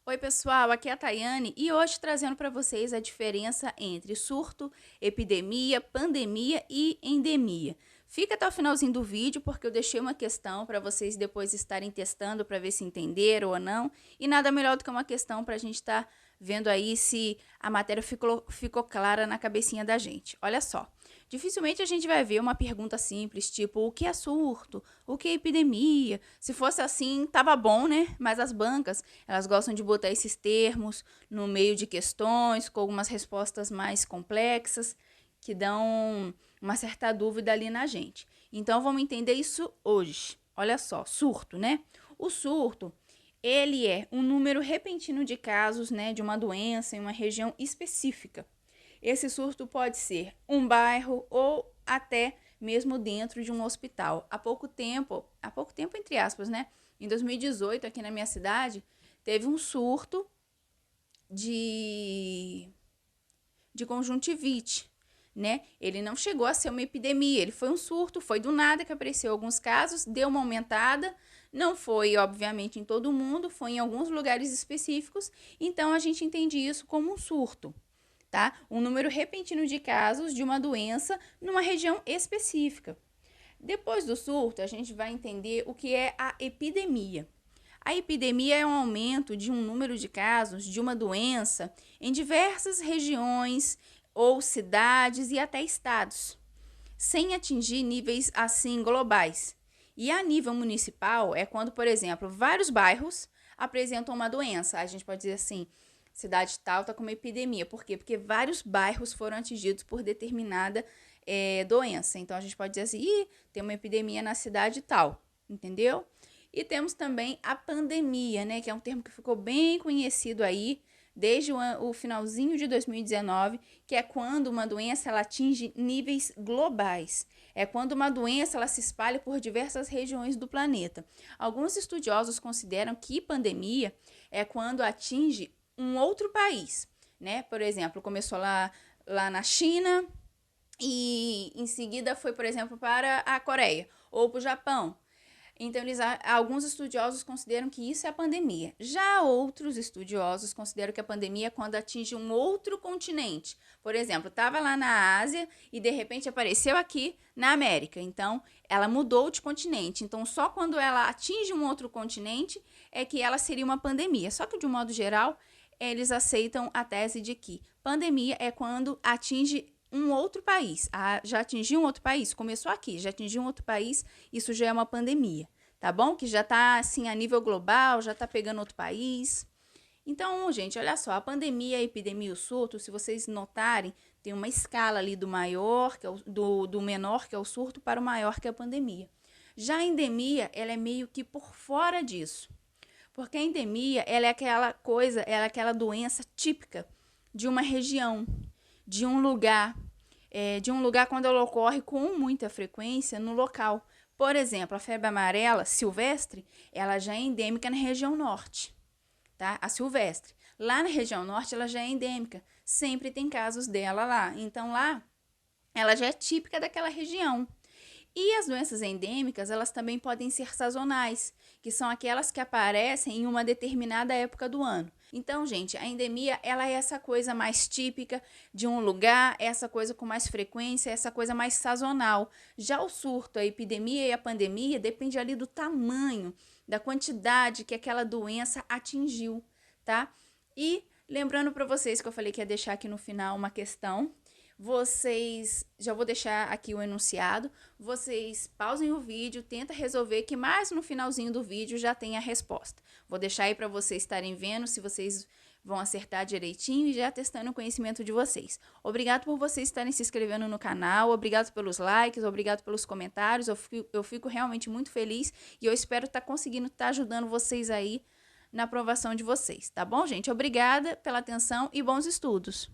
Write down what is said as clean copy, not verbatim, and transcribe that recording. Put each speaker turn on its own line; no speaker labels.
Oi, pessoal, aqui é a Tayane e hoje trazendo para vocês a diferença entre surto, epidemia, pandemia e endemia. Fica até o finalzinho do vídeo porque eu deixei uma questão para vocês depois estarem testando para ver se entenderam ou não. E nada melhor do que uma questão para a gente estar vendo aí se a matéria ficou clara na cabecinha da gente. Olha só. Dificilmente a gente vai ver uma pergunta simples, tipo, o que é surto? O que é epidemia? Se fosse assim, tava bom, né? Mas as bancas, elas gostam de botar esses termos no meio de questões, com algumas respostas mais complexas, que dão uma certa dúvida ali na gente. Então, vamos entender isso hoje. Olha só, surto, né? O surto, ele é um número repentino de casos, né, de uma doença em uma região específica. Esse surto pode ser um bairro ou até mesmo dentro de um hospital. Há pouco tempo entre aspas, né? Em 2018, aqui na minha cidade, teve um surto de, de conjuntivite, né? Ele não chegou a ser uma epidemia, ele foi um surto, foi do nada que apareceu alguns casos, deu uma aumentada, não foi, obviamente, em todo mundo, foi em alguns lugares específicos, então a gente entende isso como um surto, tá? Um número repentino de casos de uma doença numa região específica. Depois do surto, a gente vai entender o que é a epidemia. A epidemia é um aumento de um número de casos de uma doença em diversas regiões ou cidades e até estados, sem atingir níveis assim globais. E a nível municipal é quando, por exemplo, vários bairros apresentam uma doença. A gente pode dizer assim, cidade tal está com uma epidemia. Por quê? Porque vários bairros foram atingidos por determinada doença. Então a gente pode dizer assim, tem uma epidemia na cidade tal, entendeu? E temos também a pandemia, né, que é um termo que ficou bem conhecido aí desde o finalzinho de 2019, que é quando uma doença ela atinge níveis globais. É quando uma doença ela se espalha por diversas regiões do planeta. Alguns estudiosos consideram que pandemia é quando atinge um outro país, né? Por exemplo, começou lá na China e em seguida foi, por exemplo, para a Coreia ou para o Japão. Então, alguns estudiosos consideram que isso é a pandemia. Já outros estudiosos consideram que a pandemia é quando atinge um outro continente. Por exemplo, estava lá na Ásia e de repente apareceu aqui na América. Então, ela mudou de continente. Então, só quando ela atinge um outro continente é que ela seria uma pandemia. Só que, de um modo geral, eles aceitam a tese de que pandemia é quando atinge um outro país. Já atingiu um outro país? Começou aqui, já atingiu um outro país, isso já é uma pandemia, tá bom? Que já tá assim a nível global, já tá pegando outro país. Então, gente, olha só, a pandemia, a epidemia e o surto, se vocês notarem, tem uma escala ali do maior, que é do menor, que é o surto, para o maior, que é a pandemia. Já a endemia, ela é meio que por fora disso. Porque a endemia, ela é aquela coisa, ela é aquela doença típica de uma região, de um lugar, de um lugar quando ela ocorre com muita frequência no local. Por exemplo, a febre amarela silvestre, ela já é endêmica na região norte, tá? A silvestre. Lá na região norte, ela já é endêmica. Sempre tem casos dela lá. Então, lá, ela já é típica daquela região. E as doenças endêmicas, elas também podem ser sazonais, que são aquelas que aparecem em uma determinada época do ano. Então, gente, a endemia, ela é essa coisa mais típica de um lugar, essa coisa com mais frequência, essa coisa mais sazonal. Já o surto, a epidemia e a pandemia depende ali do tamanho, da quantidade que aquela doença atingiu, tá? E lembrando para vocês que eu falei que ia deixar aqui no final uma questão, vocês, já vou deixar aqui o enunciado, vocês pausem o vídeo, tenta resolver que mais no finalzinho do vídeo já tem a resposta. Vou deixar aí para vocês estarem vendo se vocês vão acertar direitinho e já testando o conhecimento de vocês. Obrigado por vocês estarem se inscrevendo no canal, obrigado pelos likes, obrigado pelos comentários, eu fico realmente muito feliz e eu espero estar conseguindo estar ajudando vocês aí na aprovação de vocês, tá bom, gente? Obrigada pela atenção e bons estudos!